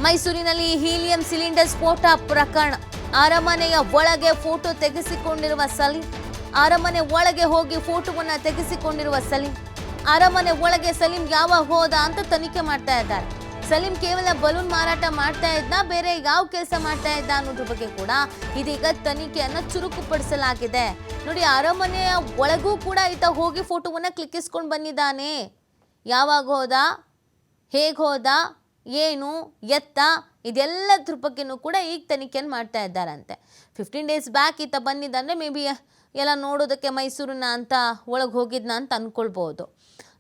ಮೈಸೂರಿನಲ್ಲಿ helium cylinder ಸ್ಫೋಟ ಪ್ರಕರಣ. ಅರಮನೆಯ ಒಳಗೆ ಫೋಟೋ ತೆಗೆಸಿಕೊಂಡಿರುವ ಸಲೀಂ. ಅರಮನೆ ಒಳಗೆ ಹೋಗಿ ಫೋಟೋವನ್ನ ತೆಗೆಸಿಕೊಂಡಿರುವ ಸಲೀಂ. ಅರಮನೆ ಒಳಗೆ ಸಲೀಂ ಯಾವಾಗ ಹೋದ ಅಂತ ತನಿಖೆ ಮಾಡ್ತಾ ಇದ್ದಾರೆ. ಸಲೀಂ ಕೇವಲ ಬಲೂನ್ ಮಾರಾಟ ಮಾಡ್ತಾ ಇದ್ದ, ಬೇರೆ ಯಾವ ಕೆಲಸ ಮಾಡ್ತಾ ಇದ್ದ ಅನ್ನೋದ್ರ ಬಗ್ಗೆ ಕೂಡ ಇದೀಗ ತನಿಖೆಯನ್ನ ಚುರುಕುಪಡಿಸಲಾಗಿದೆ. ನೋಡಿ, ಅರಮನೆಯ ಒಳಗೂ ಕೂಡ ಈತ ಹೋಗಿ ಫೋಟೋವನ್ನ ಕ್ಲಿಕ್ಕಿಸ್ಕೊಂಡು ಬಂದಿದ್ದಾನೆ. ಯಾವಾಗ ಹೋದ, ಹೇಗೆ ಹೋದ, ಏನು ಎತ್ತ, ಇದೆಲ್ಲದ್ರ ಬಗ್ಗೆನೂ ಕೂಡ ಈಗ ತನಿಖೆಯನ್ನು ಮಾಡ್ತಾ ಇದ್ದಾರಂತೆ. 15 ಡೇಸ್ ಬ್ಯಾಕ್ ಈತ ಬಂದಿದ್ದಂದರೆ ಮೇ ಬಿ ಎಲ್ಲ ನೋಡೋದಕ್ಕೆ ಮೈಸೂರಿನ ಅಂತ ಒಳಗೆ ಹೋಗಿದ್ನ ಅಂತ ಅಂದ್ಕೊಳ್ಬೋದು.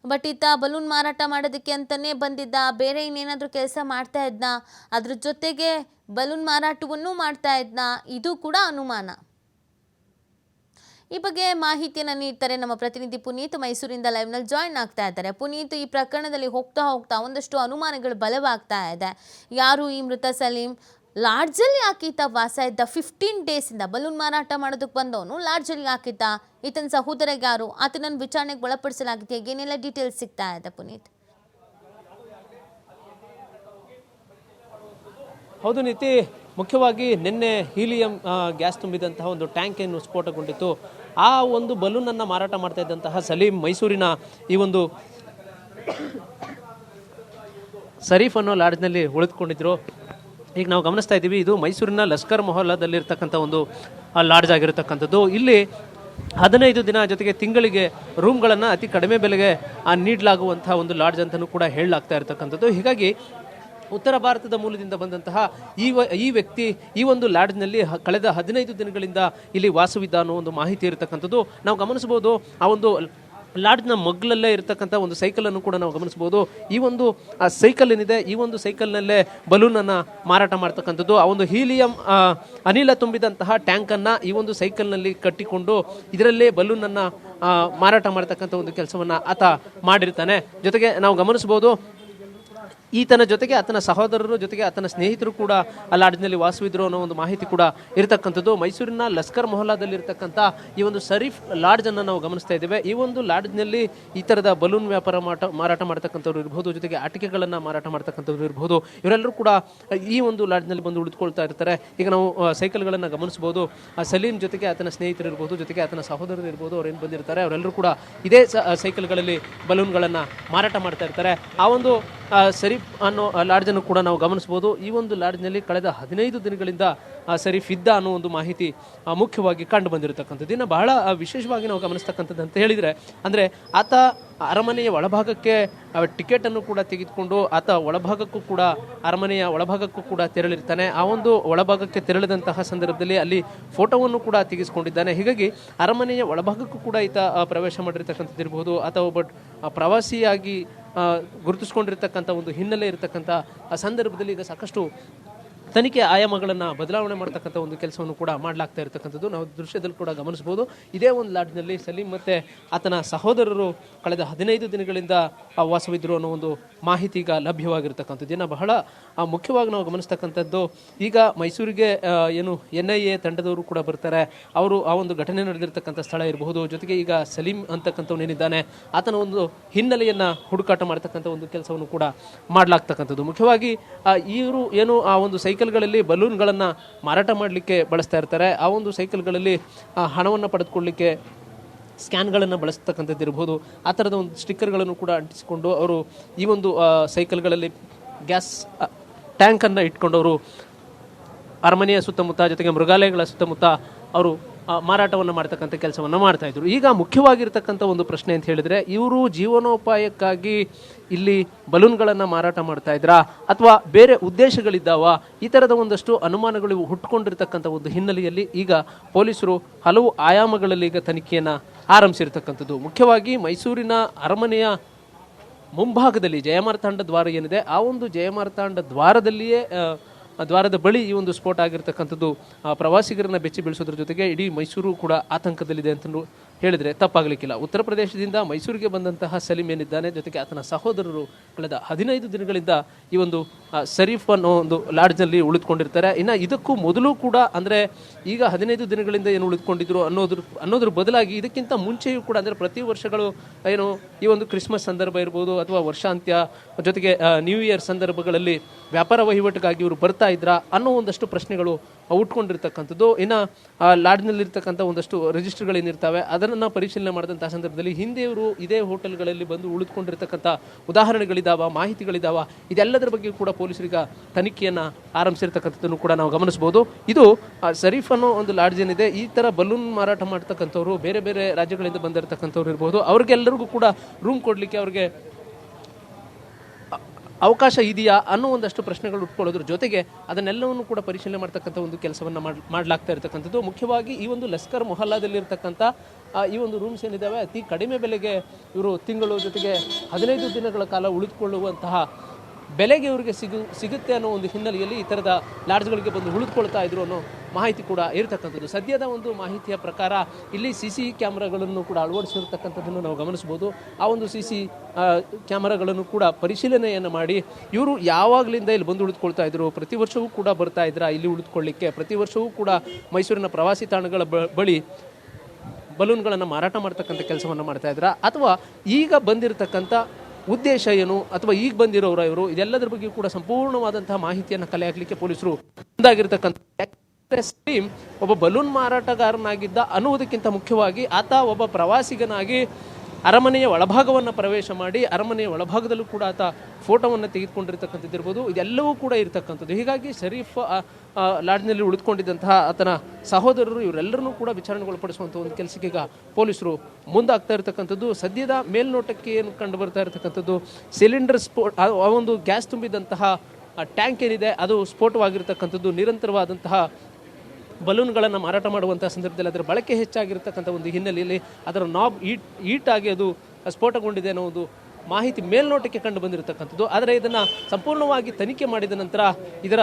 ಬಟ್ ಈತ ಬಲೂನ್ ಮಾರಾಟ ಮಾಡೋದಕ್ಕೆ ಅಂತಲೇ ಬಂದಿದ್ದ, ಬೇರೆ ಇನ್ನೇನಾದರೂ ಕೆಲಸ ಮಾಡ್ತಾ ಇದ್ನ, ಅದ್ರ ಜೊತೆಗೆ ಬಲೂನ್ ಮಾರಾಟವನ್ನು ಮಾಡ್ತಾ ಇದ್ನ, ಇದು ಕೂಡ ಅನುಮಾನ. ಈ ಬಗ್ಗೆ ಮಾಹಿತಿಯನ್ನು ನೀಡ್ತಾರೆ ನಮ್ಮ ಪ್ರತಿನಿಧಿ ಪುನೀತ್. ಮೈಸೂರಿಂದ ಲೈವ್ನಲ್ಲಿ ಜಾಯಿನ್ ಆಗ್ತಾ ಇದ್ದಾರೆ. ಪುನೀತ್, ಈ ಪ್ರಕರಣದಲ್ಲಿ ಹೋಗ್ತಾ ಒಂದಷ್ಟು ಅನುಮಾನಗಳು ಬಲವಾಗ್ತಾ ಇದೆ. ಯಾರು ಈ ಮೃತ ಸಲೀಂ? ಲಾಡ್ಜಲ್ಲಿ ಯಾಕೀತ ವಾಸ ಇದ್ದ? 15 ಡೇಸಿಂದ ಬಲೂನ್ ಮಾರಾಟ ಮಾಡೋದಕ್ಕೆ ಬಂದವನು ಲಾಡ್ಜಲ್ಲಿ ಯಾಕಿದ್ದ? ಈತನ ಸಹೋದರಗೆ ಯಾರು? ಆತನನ್ನು ವಿಚಾರಣೆಗೆ ಒಳಪಡಿಸಲಾಗಿದೆ. ಏನೆಲ್ಲ ಡೀಟೇಲ್ಸ್ ಸಿಗ್ತಾ ಇದೆ ಪುನೀತ್? ಹೌದು ನೀತಿ, ಮುಖ್ಯವಾಗಿ ನಿನ್ನೆ ಹೀಲಿಯಂ ಗ್ಯಾಸ್ ತುಂಬಿದಂತಹ ಒಂದು ಟ್ಯಾಂಕ್ ಏನು ಸ್ಫೋಟಗೊಂಡಿತ್ತು, ಆ ಒಂದು ಬಲೂನನ್ನು ಮಾರಾಟ ಮಾಡ್ತಾ ಇದ್ದಂತಹ ಸಲೀಂ ಮೈಸೂರಿನ ಈ ಒಂದು ಶರೀಫ್ ಅನ್ನೋ ಲಾಡ್ಜ್ನಲ್ಲಿ ಉಳಿದುಕೊಂಡಿದ್ರು. ಈಗ ನಾವು ಗಮನಿಸ್ತಾ ಇದ್ದೀವಿ, ಇದು ಮೈಸೂರಿನ ಲಷ್ಕರ್ ಮೊಹಲ್ಲಾದಲ್ಲಿರ್ತಕ್ಕಂಥ ಒಂದು ಲಾಡ್ಜ್ ಆಗಿರತಕ್ಕಂಥದ್ದು. ಇಲ್ಲಿ 15 ದಿನ ಜೊತೆಗೆ ತಿಂಗಳಿಗೆ ರೂಮ್ಗಳನ್ನು ಅತಿ ಕಡಿಮೆ ಬೆಲೆಗೆ ನೀಡಲಾಗುವಂತಹ ಒಂದು ಲಾಡ್ಜ್ ಅಂತಲೂ ಕೂಡ ಹೇಳಲಾಗ್ತಾ ಇರತಕ್ಕಂಥದ್ದು. ಹೀಗಾಗಿ ಉತ್ತರ ಭಾರತದ ಮೂಲದಿಂದ ಬಂದಂತಹ ಈ ವ್ಯಕ್ತಿ ಈ ಒಂದು ಲಾಡ್ಜ್ನಲ್ಲಿ ಕಳೆದ 15 ದಿನಗಳಿಂದ ಇಲ್ಲಿ ವಾಸವಿದ್ದ ಅನ್ನೋ ಒಂದು ಮಾಹಿತಿ ಇರತಕ್ಕಂಥದ್ದು ನಾವು ಗಮನಿಸಬಹುದು. ಆ ಒಂದು ಲಾಡ್ಜ್ನ ಮಗ್ಲಲ್ಲೇ ಇರತಕ್ಕಂಥ ಒಂದು ಸೈಕಲನ್ನು ಕೂಡ ನಾವು ಗಮನಿಸಬಹುದು. ಈ ಒಂದು ಸೈಕಲ್ ಏನಿದೆ, ಈ ಒಂದು ಸೈಕಲ್ನಲ್ಲೇ ಬಲೂನನ್ನು ಮಾರಾಟ ಮಾಡ್ತಕ್ಕಂಥದ್ದು. ಆ ಒಂದು ಹೀಲಿಯಂ ಅನಿಲ ತುಂಬಿದಂತಹ ಟ್ಯಾಂಕನ್ನು ಈ ಒಂದು ಸೈಕಲ್ನಲ್ಲಿ ಕಟ್ಟಿಕೊಂಡು ಇದರಲ್ಲೇ ಬಲೂನನ್ನು ಮಾರಾಟ ಮಾಡ್ತಕ್ಕಂಥ ಒಂದು ಕೆಲಸವನ್ನು ಆತ ಮಾಡಿರ್ತಾನೆ. ಜೊತೆಗೆ ನಾವು ಗಮನಿಸಬಹುದು, ಈತನ ಜೊತೆಗೆ ಆತನ ಸಹೋದರರು ಜೊತೆಗೆ ಆತನ ಸ್ನೇಹಿತರು ಕೂಡ ಆ ಲಾಡ್ಜ್ನಲ್ಲಿ ವಾಸವಿದ್ರು ಅನ್ನೋ ಒಂದು ಮಾಹಿತಿ ಕೂಡ ಇರತಕ್ಕಂಥದ್ದು. ಮೈಸೂರಿನ ಲಷ್ಕರ್ ಮೊಹಲ್ಲಾದಲ್ಲಿರ್ತಕ್ಕಂಥ ಈ ಒಂದು ಶರೀಫ್ ಲಾಡ್ಜನ್ನು ನಾವು ಗಮನಿಸ್ತಾ ಇದ್ದೇವೆ. ಈ ಒಂದು ಲಾಡ್ಜ್ನಲ್ಲಿ ಈ ಥರದ ಬಲೂನ್ ವ್ಯಾಪಾರ ಮಾರಾಟ ಮಾಡ್ತಕ್ಕಂಥವ್ರು ಇರ್ಬೋದು, ಜೊತೆಗೆ ಆಟಿಕೆಗಳನ್ನು ಮಾರಾಟ ಮಾಡ್ತಕ್ಕಂಥವ್ರು ಇರ್ಬೋದು, ಇವರೆಲ್ಲರೂ ಕೂಡ ಈ ಒಂದು ಲಾಡ್ಜ್ನಲ್ಲಿ ಬಂದು ಉಳಿದುಕೊಳ್ತಾ ಇರ್ತಾರೆ. ಈಗ ನಾವು ಸೈಕಲ್ಗಳನ್ನು ಗಮನಿಸ್ಬೋದು. ಸಲೀಂ ಜೊತೆಗೆ ಆತನ ಸ್ನೇಹಿತರು ಇರ್ಬೋದು, ಜೊತೆಗೆ ಆತನ ಸಹೋದರರು ಇರ್ಬೋದು, ಅವ್ರೇನು ಬಂದಿರ್ತಾರೆ ಅವರೆಲ್ಲರೂ ಕೂಡ ಇದೇ ಸೈಕಲ್ಗಳಲ್ಲಿ ಬಲೂನ್ಗಳನ್ನು ಮಾರಾಟ ಮಾಡ್ತಾ ಇರ್ತಾರೆ. ಆ ಒಂದು ಶರೀಫ್ ಅನ್ನೋ ಲಾಡ್ಜನ್ನು ಕೂಡ ನಾವು ಗಮನಿಸಬಹುದು. ಈ ಒಂದು ಲಾಡ್ಜ್ನಲ್ಲಿ ಕಳೆದ 15 ದಿನಗಳಿಂದ ಶರೀಫ್ ಇದ್ದ ಅನ್ನೋ ಒಂದು ಮಾಹಿತಿ ಮುಖ್ಯವಾಗಿ ಕಂಡು ಬಂದಿರತಕ್ಕಂಥದ್ದು. ಇನ್ನು ಬಹಳ ವಿಶೇಷವಾಗಿ ನಾವು ಗಮನಿಸ್ತಕ್ಕಂಥದ್ದು ಅಂತ ಹೇಳಿದರೆ, ಅಂದರೆ ಆತ ಅರಮನೆಯ ಒಳಭಾಗಕ್ಕೆ ಟಿಕೆಟನ್ನು ಕೂಡ ತೆಗೆದುಕೊಂಡು ಆತ ಒಳಭಾಗಕ್ಕೂ ಕೂಡ ಅರಮನೆಯ ಒಳಭಾಗಕ್ಕೂ ಕೂಡ ತೆರಳಿರ್ತಾನೆ. ಆ ಒಂದು ಒಳಭಾಗಕ್ಕೆ ತೆರಳಿದಂತಹ ಸಂದರ್ಭದಲ್ಲಿ ಅಲ್ಲಿ ಫೋಟೋವನ್ನು ಕೂಡ ತೆಗೆದುಕೊಂಡಿದ್ದಾನೆ. ಹೀಗಾಗಿ ಅರಮನೆಯ ಒಳಭಾಗಕ್ಕೂ ಕೂಡ ಈತ ಪ್ರವೇಶ ಮಾಡಿರ್ತಕ್ಕಂಥದ್ದು ಇರಬಹುದು, ಅಥವಾ ಒಬ್ಬ ಪ್ರವಾಸಿಯಾಗಿ ಗುರುತಿಸ್ಕೊಂಡಿರ್ತಕ್ಕಂಥ ಒಂದು ಹಿನ್ನೆಲೆ ಇರತಕ್ಕಂಥ ಆ ಸಂದರ್ಭದಲ್ಲಿ ಈಗ ಸಾಕಷ್ಟು ತನಿಖೆ ಆಯಾಮಗಳನ್ನು ಬದಲಾವಣೆ ಮಾಡ್ತಕ್ಕಂಥ ಒಂದು ಕೆಲಸವನ್ನು ಕೂಡ ಮಾಡಲಾಗ್ತಾ ಇರತಕ್ಕಂಥದ್ದು ನಾವು ದೃಶ್ಯದಲ್ಲಿ ಕೂಡ ಗಮನಿಸಬಹುದು. ಇದೇ ಒಂದು ಲಾಡ್ಜ್ನಲ್ಲಿ ಸಲೀಂ ಮತ್ತು ಆತನ ಸಹೋದರರು ಕಳೆದ 15 ದಿನಗಳಿಂದ ವಾಸವಿದ್ರು ಅನ್ನೋ ಒಂದು ಮಾಹಿತಿ ಈಗ ಲಭ್ಯವಾಗಿರ್ತಕ್ಕಂಥದ್ದು. ಇನ್ನು ಬಹಳ ಮುಖ್ಯವಾಗಿ ನಾವು ಗಮನಿಸ್ತಕ್ಕಂಥದ್ದು, ಈಗ ಮೈಸೂರಿಗೆ ಏನು NIA ತಂಡದವರು ಕೂಡ ಬರ್ತಾರೆ. ಅವರು ಆ ಒಂದು ಘಟನೆ ನಡೆದಿರ್ತಕ್ಕಂಥ ಸ್ಥಳ ಇರಬಹುದು, ಜೊತೆಗೆ ಈಗ ಸಲೀಂ ಅಂತಕ್ಕಂಥವನೇನಿದ್ದಾನೆ ಆತನ ಒಂದು ಹಿನ್ನೆಲೆಯನ್ನು ಹುಡುಕಾಟ ಮಾಡ್ತಕ್ಕಂಥ ಒಂದು ಕೆಲಸವನ್ನು ಕೂಡ ಮಾಡಲಾಗ್ತಕ್ಕಂಥದ್ದು. ಮುಖ್ಯವಾಗಿ ಇವರು ಏನು ಆ ಒಂದು ಸೈಕಲ್ಗಳಲ್ಲಿ ಬಲೂನ್ಗಳನ್ನು ಮಾರಾಟ ಮಾಡಲಿಕ್ಕೆ ಬಳಸ್ತಾ ಇರ್ತಾರೆ. ಆ ಒಂದು ಸೈಕಲ್ಗಳಲ್ಲಿ ಹಣವನ್ನು ಪಡೆದುಕೊಳ್ಳಲಿಕ್ಕೆ ಸ್ಕ್ಯಾನ್ಗಳನ್ನು ಬಳಸ್ತಕ್ಕಂಥದ್ದು ಇರ್ಬೋದು. ಆ ಥರದ ಒಂದು ಸ್ಟಿಕ್ಕರ್ಗಳನ್ನು ಕೂಡ ಅಂಟಿಸಿಕೊಂಡು ಅವರು ಈ ಒಂದು ಸೈಕಲ್ಗಳಲ್ಲಿ ಗ್ಯಾಸ್ ಟ್ಯಾಂಕನ್ನು ಇಟ್ಕೊಂಡವರು ಅರಮನೆಯ ಸುತ್ತಮುತ್ತ ಜೊತೆಗೆ ಮೃಗಾಲಯಗಳ ಸುತ್ತಮುತ್ತ ಅವರು ಮಾರಾಟವನ್ನು ಮಾಡ್ತಕ್ಕಂಥ ಕೆಲಸವನ್ನು ಮಾಡ್ತಾಯಿದ್ರು. ಈಗ ಮುಖ್ಯವಾಗಿರ್ತಕ್ಕಂಥ ಒಂದು ಪ್ರಶ್ನೆ ಅಂತ ಹೇಳಿದರೆ, ಇವರು ಜೀವನೋಪಾಯಕ್ಕಾಗಿ ಇಲ್ಲಿ ಬಲೂನ್ಗಳನ್ನು ಮಾರಾಟ ಮಾಡ್ತಾ ಇದ್ರಾ ಅಥವಾ ಬೇರೆ ಉದ್ದೇಶಗಳಿದ್ದಾವ? ಈ ಥರದ ಒಂದಷ್ಟು ಅನುಮಾನಗಳು ಹುಟ್ಟುಕೊಂಡಿರ್ತಕ್ಕಂಥ ಒಂದು ಹಿನ್ನೆಲೆಯಲ್ಲಿ ಈಗ ಪೊಲೀಸರು ಹಲವು ಆಯಾಮಗಳಲ್ಲಿ ಈಗ ತನಿಖೆಯನ್ನು ಆರಂಭಿಸಿರ್ತಕ್ಕಂಥದ್ದು. ಮುಖ್ಯವಾಗಿ ಮೈಸೂರಿನ ಅರಮನೆಯ ಮುಂಭಾಗದಲ್ಲಿ ಜಯಮಾರ್ತಾಂಡ ದ್ವಾರ ಏನಿದೆ, ಆ ಒಂದು ಜಯಮಾರ್ತಾಂಡ ದ್ವಾರದ ಬಳಿ ಈ ಒಂದು ಸ್ಫೋಟ ಆಗಿರ್ತಕ್ಕಂಥದ್ದು ಪ್ರವಾಸಿಗರನ್ನ ಬೆಚ್ಚಿ ಬೀಳಿಸೋದ್ರ ಜೊತೆಗೆ ಇಡೀ ಮೈಸೂರು ಕೂಡ ಆತಂಕದಲ್ಲಿದೆ ಅಂತ ಹೇಳಿದರೆ ತಪ್ಪಾಗಲಿಕ್ಕಿಲ್ಲ. ಉತ್ತರ ಪ್ರದೇಶದಿಂದ ಮೈಸೂರಿಗೆ ಬಂದಂತಹ ಸಲೀಂ ಏನಿದ್ದಾನೆ, ಜೊತೆಗೆ ಆತನ ಸಹೋದರರು ಕಳೆದ 15 ದಿನಗಳಿಂದ ಈ ಒಂದು ಶರೀಫ್ ಅನ್ನೋ ಒಂದು ಲಾಡ್ಜ್ನಲ್ಲಿ ಉಳಿದುಕೊಂಡಿರ್ತಾರೆ. ಇನ್ನು ಇದಕ್ಕೂ ಮೊದಲು ಕೂಡ ಅಂದರೆ ಈಗ 15 ದಿನಗಳಿಂದ ಏನು ಉಳಿದುಕೊಂಡಿದ್ರು ಅನ್ನೋದ್ರ ಬದಲಾಗಿ ಇದಕ್ಕಿಂತ ಮುಂಚೆಯೂ ಕೂಡ ಅಂದರೆ ಪ್ರತಿ ವರ್ಷಗಳು ಏನು ಈ ಒಂದು ಕ್ರಿಸ್ಮಸ್ ಸಂದರ್ಭ ಇರ್ಬೋದು ಅಥವಾ ವರ್ಷಾಂತ್ಯ ಜೊತೆಗೆ ನ್ಯೂ ಇಯರ್ ಸಂದರ್ಭಗಳಲ್ಲಿ ವ್ಯಾಪಾರ ವಹಿವಾಟಿಗಾಗಿ ಇವರು ಬರ್ತಾ ಇದ್ರಾ ಅನ್ನೋ ಒಂದಷ್ಟು ಪ್ರಶ್ನೆಗಳು ಉಟ್ಕೊಂಡಿರ್ತಕ್ಕಂಥದ್ದು. ಇನ್ನು ಲಾಡ್ಜ್ನಲ್ಲಿರ್ತಕ್ಕಂಥ ಒಂದಷ್ಟು ರಿಜಿಸ್ಟರ್ಗಳೇನಿರ್ತವೆ ಅದನ್ನು ಪರಿಶೀಲನೆ ಮಾಡಿದಂಥ ಸಂದರ್ಭದಲ್ಲಿ ಹಿಂದೆ ಇವರು ಇದೇ ಹೋಟೆಲ್ಗಳಲ್ಲಿ ಬಂದು ಉಳಿದುಕೊಂಡಿರ್ತಕ್ಕಂಥ ಉದಾಹರಣೆಗಳಿದ್ದಾವ, ಮಾಹಿತಿಗಳಿದ್ದಾವ, ಇದೆಲ್ಲದರ ಬಗ್ಗೆ ಕೂಡ ಪೊಲೀಸರಿಗ ತನಿಖೆಯನ್ನು ಆರಂಭಿಸಿರ್ತಕ್ಕಂಥದ್ದನ್ನು ಕೂಡ ನಾವು ಗಮನಿಸಬಹುದು. ಇದು ಶರೀಫ್ ಅನ್ನೋ ಒಂದು ಲಾಡ್ಜ್ ಏನಿದೆ, ಈ ಥರ ಬಲೂನ್ ಮಾರಾಟ ಮಾಡ್ತಕ್ಕಂಥವ್ರು ಬೇರೆ ಬೇರೆ ರಾಜ್ಯಗಳಿಂದ ಬಂದಿರತಕ್ಕಂಥವ್ರು ಇರ್ಬೋದು, ಅವ್ರಿಗೆಲ್ಲರಿಗೂ ಕೂಡ ರೂಮ್ ಕೊಡಲಿಕ್ಕೆ ಅವ್ರಿಗೆ ಅವಕಾಶ ಇದೆಯಾ ಅನ್ನೋ ಒಂದಷ್ಟು ಪ್ರಶ್ನೆಗಳು ಉಟ್ಕೊಳ್ಳೋದ್ರ ಜೊತೆಗೆ ಅದನ್ನೆಲ್ಲವನ್ನು ಕೂಡ ಪರಿಶೀಲನೆ ಮಾಡ್ತಕ್ಕಂಥ ಒಂದು ಕೆಲಸವನ್ನು ಮಾಡಲಾಗ್ತಾ ಇರತಕ್ಕಂಥದ್ದು. ಮುಖ್ಯವಾಗಿ ಈ ಒಂದು ಲಸ್ಕರ್ ಮೊಹಲ್ಲಾದಲ್ಲಿರ್ತಕ್ಕಂಥ ಈ ಒಂದು ರೂಮ್ಸ್ ಏನಿದ್ದಾವೆ ಅತಿ ಕಡಿಮೆ ಬೆಲೆಗೆ ಇವರು ತಿಂಗಳು ಜೊತೆಗೆ 15 ದಿನಗಳ ಕಾಲ ಉಳಿದುಕೊಳ್ಳುವಂತಹ ಬೆಲೆಗೆ ಇವರಿಗೆ ಸಿಗುತ್ತೆ ಅನ್ನೋ ಒಂದು ಹಿನ್ನೆಲೆಯಲ್ಲಿ ಈ ಥರದ ಲಾಡ್ಜ್ಗಳಿಗೆ ಬಂದು ಉಳಿದುಕೊಳ್ತಾ ಇದ್ರು ಅನ್ನೋ ಮಾಹಿತಿ ಕೂಡ ಇರತಕ್ಕಂಥದ್ದು. ಸದ್ಯದ ಒಂದು ಮಾಹಿತಿಯ ಪ್ರಕಾರ ಇಲ್ಲಿ CC ಕ್ಯಾಮ್ರಾಗಳನ್ನು ಕೂಡ ಅಳವಡಿಸಿರ್ತಕ್ಕಂಥದ್ದನ್ನು ನಾವು ಗಮನಿಸ್ಬೋದು. ಆ ಒಂದು CC ಕ್ಯಾಮ್ರಾಗಳನ್ನು ಕೂಡ ಪರಿಶೀಲನೆಯನ್ನು ಮಾಡಿ ಇವರು ಯಾವಾಗಲಿಂದ ಇಲ್ಲಿ ಬಂದು ಉಳಿದುಕೊಳ್ತಾ ಇದ್ರು, ಪ್ರತಿ ವರ್ಷವೂ ಕೂಡ ಬರ್ತಾ ಇದ್ರ ಇಲ್ಲಿ ಉಳಿದುಕೊಳ್ಳಿಕ್ಕೆ, ಪ್ರತಿ ವರ್ಷವೂ ಕೂಡ ಮೈಸೂರಿನ ಪ್ರವಾಸಿ ತಾಣಗಳ ಬಳಿ ಬಲೂನ್ಗಳನ್ನು ಮಾರಾಟ ಮಾಡ್ತಕ್ಕಂಥ ಕೆಲಸವನ್ನು ಮಾಡ್ತಾ ಇದ್ರ, ಅಥವಾ ಈಗ ಬಂದಿರತಕ್ಕಂಥ ಉದ್ದೇಶ ಏನು, ಅಥವಾ ಈಗ ಬಂದಿರೋರು ಇವರು, ಇದೆಲ್ಲದರ ಬಗ್ಗೆ ಕೂಡ ಸಂಪೂರ್ಣವಾದಂತಹ ಮಾಹಿತಿಯನ್ನು ಕಲೆ ಹಾಕಲಿಕ್ಕೆ ಪೊಲೀಸರು ಮುಂದಾಗಿರ್ತಕ್ಕಂಥ ಒಬ್ಬ ಬಲೂನ್ ಮಾರಾಟಗಾರನಾಗಿದ್ದ ಅನ್ನುವುದಕ್ಕಿಂತ ಮುಖ್ಯವಾಗಿ ಆತ ಒಬ್ಬ ಪ್ರವಾಸಿಗನಾಗಿ ಅರಮನೆಯ ಒಳಭಾಗವನ್ನು ಪ್ರವೇಶ ಮಾಡಿ ಅರಮನೆಯ ಒಳಭಾಗದಲ್ಲೂ ಕೂಡ ಆತ ಫೋಟೋವನ್ನು ತೆಗೆದುಕೊಂಡಿರ್ತಕ್ಕಂಥದ್ದು ಇರ್ಬೋದು, ಇದೆಲ್ಲವೂ ಕೂಡ ಇರತಕ್ಕಂಥದ್ದು. ಹೀಗಾಗಿ ಶರೀಫ್ ಲಾಡ್ಜ್ನಲ್ಲಿ ಉಳಿದುಕೊಂಡಿದ್ದಂತಹ ಆತನ ಸಹೋದರರು ಇವರೆಲ್ಲರನ್ನೂ ಕೂಡ ವಿಚಾರಣೆಗೊಳಪಡಿಸುವಂಥ ಒಂದು ಕೆಲಸಕ್ಕೆ ಈಗ ಪೊಲೀಸರು ಮುಂದಾಗ್ತಾ ಇರತಕ್ಕಂಥದ್ದು. ಸದ್ಯದ ಮೇಲ್ನೋಟಕ್ಕೆ ಏನು ಕಂಡು ಬರ್ತಾ ಇರತಕ್ಕಂಥದ್ದು, ಸಿಲಿಂಡರ್ ಆ ಒಂದು ಗ್ಯಾಸ್ ತುಂಬಿದಂತಹ ಟ್ಯಾಂಕ್ ಏನಿದೆ ಅದು ಸ್ಫೋಟವಾಗಿರ್ತಕ್ಕಂಥದ್ದು, ನಿರಂತರವಾದಂತಹ ಬಲೂನ್ಗಳನ್ನು ಮಾರಾಟ ಮಾಡುವಂಥ ಸಂದರ್ಭದಲ್ಲಿ ಅದರ ಬಳಕೆ ಹೆಚ್ಚಾಗಿರ್ತಕ್ಕಂಥ ಒಂದು ಹಿನ್ನೆಲೆಯಲ್ಲಿ ಅದರ ನಾಬ್ ಈಟಾಗಿ ಅದು ಸ್ಫೋಟಗೊಂಡಿದೆ ಅನ್ನೋ ಒಂದು ಮಾಹಿತಿ ಮೇಲ್ನೋಟಕ್ಕೆ ಕಂಡು ಬಂದಿರತಕ್ಕಂಥದ್ದು. ಆದರೆ ಇದನ್ನು ಸಂಪೂರ್ಣವಾಗಿ ತನಿಖೆ ಮಾಡಿದ ನಂತರ ಇದರ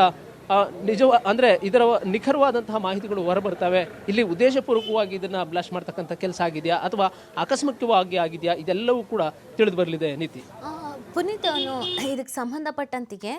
ಇದರ ನಿಖರವಾದಂತಹ ಮಾಹಿತಿಗಳು ಹೊರಬರ್ತವೆ. ಇಲ್ಲಿ ಉದ್ದೇಶಪೂರ್ವಕವಾಗಿ ಇದನ್ನು ಬ್ಲಾಸ್ಟ್ ಮಾಡ್ತಕ್ಕಂಥ ಕೆಲಸ ಆಗಿದೆಯಾ ಅಥವಾ ಆಕಸ್ಮಿಕವಾಗಿ ಆಗಿದೆಯಾ, ಇದೆಲ್ಲವೂ ಕೂಡ ತಿಳಿದು ಬರಲಿದೆ. ನೀತಿ ಪುನೀತ್, ಇದಕ್ಕೆ ಸಂಬಂಧಪಟ್ಟಂತಿಗೆ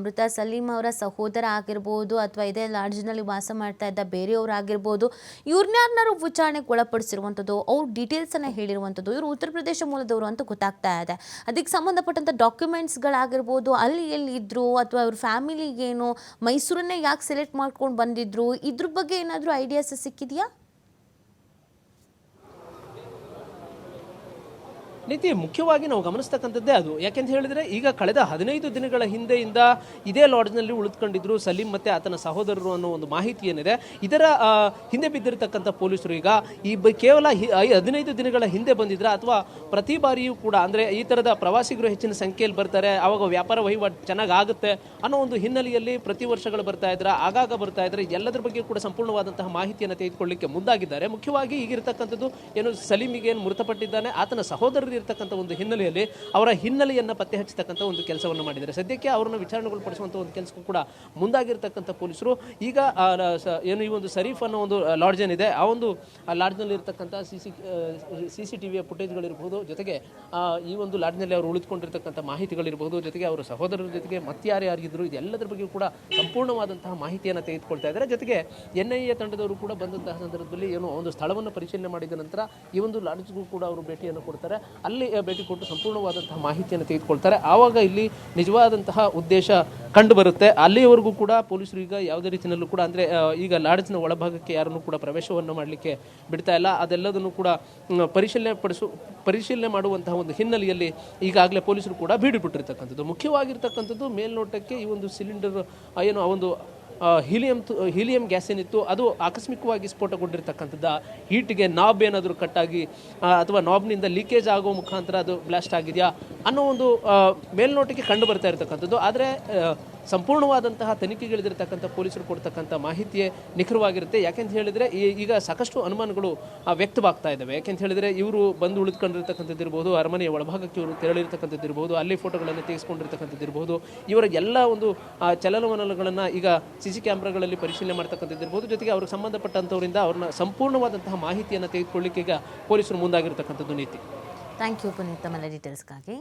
ಮೃತ ಸಲೀಂ ಅವರ ಸಹೋದರ ಆಗಿರ್ಬೋದು ಅಥವಾ ಇದೇ ಲಾಡ್ಜ್ನಲ್ಲಿ ವಾಸ ಮಾಡ್ತಾ ಇದ್ದ ಬೇರೆಯವರಾಗಿರ್ಬೋದು, ಇವ್ರನ್ಯಾರನ್ನಾರು ವಿಚಾರಣೆಗೆ ಒಳಪಡಿಸಿರುವಂಥದ್ದು, ಅವ್ರ ಡೀಟೇಲ್ಸನ್ನು ಹೇಳಿರುವಂಥದ್ದು, ಇವರು ಉತ್ತರ ಪ್ರದೇಶ ಮೂಲದವರು ಅಂತ ಗೊತ್ತಾಗ್ತಾ ಇದೆ. ಅದಕ್ಕೆ ಸಂಬಂಧಪಟ್ಟಂಥ ಡಾಕ್ಯುಮೆಂಟ್ಸ್ಗಳಾಗಿರ್ಬೋದು, ಅಲ್ಲಿ ಎಲ್ಲಿ ಇದ್ರು ಅಥವಾ ಅವ್ರ ಫ್ಯಾಮಿಲಿಗೇನು, ಮೈಸೂರನ್ನೇ ಯಾಕೆ ಸೆಲೆಕ್ಟ್ ಮಾಡ್ಕೊಂಡು ಬಂದಿದ್ರು, ಇದ್ರ ಬಗ್ಗೆ ಏನಾದರೂ ಐಡಿಯಾಸ್ ಸಿಕ್ಕಿದೆಯಾ? ನೀತಿ ಮುಖ್ಯವಾಗಿ ನಾವು ಗಮನಿಸ್ತಕ್ಕಂಥದ್ದೇ ಅದು. ಯಾಕೆಂತ ಹೇಳಿದರೆ ಈಗ ಕಳೆದ 15 ದಿನಗಳ ಹಿಂದೆಯಿಂದ ಇದೇ ಲಾಡ್ಜ್ನಲ್ಲಿ ಉಳಿದುಕೊಂಡಿದ್ರು ಸಲೀಂ ಮತ್ತು ಆತನ ಸಹೋದರರು ಅನ್ನೋ ಒಂದು ಮಾಹಿತಿ ಏನಿದೆ, ಇದರ ಹಿಂದೆ ಬಿದ್ದಿರತಕ್ಕಂಥ ಪೊಲೀಸರು ಈಗ ಕೇವಲ 15 ದಿನಗಳ ಹಿಂದೆ ಬಂದಿದ್ರ ಅಥವಾ ಪ್ರತಿ ಬಾರಿಯೂ ಕೂಡ ಅಂದರೆ ಈ ಥರದ ಪ್ರವಾಸಿಗರು ಹೆಚ್ಚಿನ ಸಂಖ್ಯೆಯಲ್ಲಿ ಬರ್ತಾರೆ, ಆವಾಗ ವ್ಯಾಪಾರ ವಹಿವಾಟು ಚೆನ್ನಾಗಿ ಆಗುತ್ತೆ ಅನ್ನೋ ಒಂದು ಹಿನ್ನೆಲೆಯಲ್ಲಿ ಪ್ರತಿ ವರ್ಷಗಳು ಬರ್ತಾ ಇದ್ರ, ಆಗಾಗ ಬರ್ತಾ ಇದ್ರೆ, ಎಲ್ಲದರ ಬಗ್ಗೆ ಕೂಡ ಸಂಪೂರ್ಣವಾದಂತಹ ಮಾಹಿತಿಯನ್ನು ತೆಗೆದುಕೊಳ್ಳಲಿಕ್ಕೆ ಮುಂದಾಗಿದ್ದಾರೆ. ಮುಖ್ಯವಾಗಿ ಈಗಿರ್ತಕ್ಕಂಥದ್ದು ಏನು ಸಲೀಮಿಗೆ ಏನು ಮೃತಪಟ್ಟಿದ್ದಾನೆ ಆತನ ಸಹೋದರರು ಇರತಕ್ಕಂಥ ಒಂದು ಹಿನ್ನೆಲೆಯಲ್ಲಿ ಅವರ ಹಿನ್ನೆಲೆಯನ್ನು ಪತ್ತೆ ಹಚ್ಚತಕ್ಕಂಥ ಒಂದು ಕೆಲಸವನ್ನು ಮಾಡಿದ್ದಾರೆ. ಸದ್ಯಕ್ಕೆ ಅವರನ್ನು ವಿಚಾರಣೆಗೊಳಪಡಿಸುವಂಥ ಒಂದು ಕೆಲಸಕ್ಕೂ ಕೂಡ ಮುಂದಾಗಿರ್ತಕ್ಕಂಥ ಪೊಲೀಸರು ಈಗ ಏನು ಈ ಒಂದು ಶರೀಫ್ ಅನ್ನೋ ಒಂದು ಲಾಡ್ಜ್ ಏನಿದೆ ಆ ಒಂದು ಲಾಡ್ಜ್ನಲ್ಲಿ ಇರತಕ್ಕಂಥ CCTV ಫುಟೇಜ್ಗಳಿರ್ಬೋದು, ಜೊತೆಗೆ ಈ ಒಂದು ಲಾಡ್ಜ್ನಲ್ಲಿ ಅವರು ಉಳಿದುಕೊಂಡಿರ್ತಕ್ಕಂಥ ಮಾಹಿತಿಗಳಿರ್ಬೋದು, ಜೊತೆಗೆ ಅವರ ಸಹೋದರರ ಜೊತೆಗೆ ಯಾರಿದ್ರು ಇದೆಲ್ಲದರ ಬಗ್ಗೆ ಕೂಡ ಸಂಪೂರ್ಣವಾದಂತಹ ಮಾಹಿತಿಯನ್ನು ತೆಗೆದುಕೊಳ್ತಾ ಇದ್ದಾರೆ. ಜೊತೆಗೆ NIA ತಂಡದವರು ಕೂಡ ಬಂದಂತಹ ಸಂದರ್ಭದಲ್ಲಿ ಏನು ಒಂದು ಸ್ಥಳವನ್ನು ಪರಿಶೀಲನೆ ಮಾಡಿದ ನಂತರ ಈ ಒಂದು ಲಾಡ್ಜ್ಗೂ ಕೂಡ ಅವರು ಭೇಟಿಯನ್ನು ಕೊಡ್ತಾರೆ. ಅಲ್ಲಿ ಭೇಟಿ ಕೊಟ್ಟು ಸಂಪೂರ್ಣವಾದಂತಹ ಮಾಹಿತಿಯನ್ನು ತೆಗೆದುಕೊಳ್ತಾರೆ. ಆವಾಗ ಇಲ್ಲಿ ನಿಜವಾದಂತಹ ಉದ್ದೇಶ ಕಂಡು ಬರುತ್ತೆ. ಅಲ್ಲಿಯವರೆಗೂ ಕೂಡ ಪೊಲೀಸರು ಈಗ ಯಾವುದೇ ರೀತಿಯಲ್ಲೂ ಕೂಡ ಅಂದರೆ ಈಗ ಲಾಡ್ಜ್ನ ಒಳಭಾಗಕ್ಕೆ ಯಾರನ್ನು ಕೂಡ ಪ್ರವೇಶವನ್ನು ಮಾಡಲಿಕ್ಕೆ ಬಿಡ್ತಾ ಇಲ್ಲ. ಅದೆಲ್ಲದನ್ನು ಕೂಡ ಪರಿಶೀಲನೆ ಮಾಡುವಂತಹ ಒಂದು ಹಿನ್ನೆಲೆಯಲ್ಲಿ ಈಗಾಗಲೇ ಪೊಲೀಸರು ಕೂಡ ಬೀಡುಬಿಟ್ಟಿರ್ತಕ್ಕಂಥದ್ದು. ಮುಖ್ಯವಾಗಿರ್ತಕ್ಕಂಥದ್ದು ಮೇಲ್ನೋಟಕ್ಕೆ ಈ ಒಂದು ಸಿಲಿಂಡರ್ ಏನು ಆ ಒಂದು ಹೀಲಿಯಂ ಗ್ಯಾಸ್ ಏನಿತ್ತು ಅದು ಆಕಸ್ಮಿಕವಾಗಿ ಸ್ಫೋಟಗೊಂಡಿರ್ತಕ್ಕಂಥದ್ದು. ಹೀಟ್ಗೆ ನಾಬ್ ಏನಾದರೂ ಕಟ್ಟಾಗಿ ಅಥವಾ ನಾಬ್ನಿಂದ ಲೀಕೇಜ್ ಆಗೋ ಮುಖಾಂತರ ಅದು ಬ್ಲಾಸ್ಟ್ ಆಗಿದೆಯಾ ಅನ್ನೋ ಒಂದು ಮೇಲ್ನೋಟಕ್ಕೆ ಕಂಡು ಬರ್ತಾ ಇರ್ತಕ್ಕಂಥದ್ದು. ಆದರೆ ಸಂಪೂರ್ಣವಾದಂತಹ ತನಿಖೆಗಳಿದಿರ್ತಕ್ಕಂಥ ಪೊಲೀಸರು ಕೊಡ್ತಕ್ಕಂಥ ಮಾಹಿತಿಯೇ ನಿಖರವಾಗಿರುತ್ತೆ. ಯಾಕೆಂತ ಹೇಳಿದರೆ ಈಗ ಸಾಕಷ್ಟು ಅನುಮಾನಗಳು ವ್ಯಕ್ತವಾಗ್ತಾ ಇದ್ದಾವೆ. ಯಾಕೆಂತ ಹೇಳಿದರೆ ಇವರು ಬಂದು ಉಳಿದುಕೊಂಡಿರ್ತಕ್ಕಂಥದ್ದು ಇರ್ಬೋದು, ಅರಮನೆಯ ಒಳಭಾಗಕ್ಕೆ ಇವರು ತೆರಳಿರ್ತಕ್ಕಂಥದ್ದು ಇರ್ಬೋದು, ಅಲ್ಲಿ ಫೋಟೋಗಳನ್ನು ತೆಗೆಸ್ಕೊಂಡಿರ್ತಕ್ಕಂಥದ್ದು ಇರ್ಬೋದು, ಇವರ ಎಲ್ಲ ಒಂದು ಚಲನವಲನಗಳನ್ನು ಈಗ CC ಕ್ಯಾಮ್ರಾಗಳಲ್ಲಿ ಪರಿಶೀಲನೆ ಮಾಡ್ತಕ್ಕಂಥದ್ದು ಇರ್ಬೋದು. ಜೊತೆಗೆ ಅವ್ರಿಗೆ ಸಂಬಂಧಪಟ್ಟಂಥವರಿಂದ ಅವ್ರನ್ನ ಸಂಪೂರ್ಣವಾದಂತಹ ಮಾಹಿತಿಯನ್ನು ತೆಗೆದುಕೊಳ್ಳಿಕ್ಕೆ ಈಗ ಪೊಲೀಸರು ಮುಂದಾಗಿರ್ತಕ್ಕಂಥದ್ದು ನೀತಿ. ಥ್ಯಾಂಕ್ ಯು ಪುನೀತ್ ತಮ್ಮೆಲ್ಲ ಡೀಟೇಲ್ಸ್ಗಾಗಿ.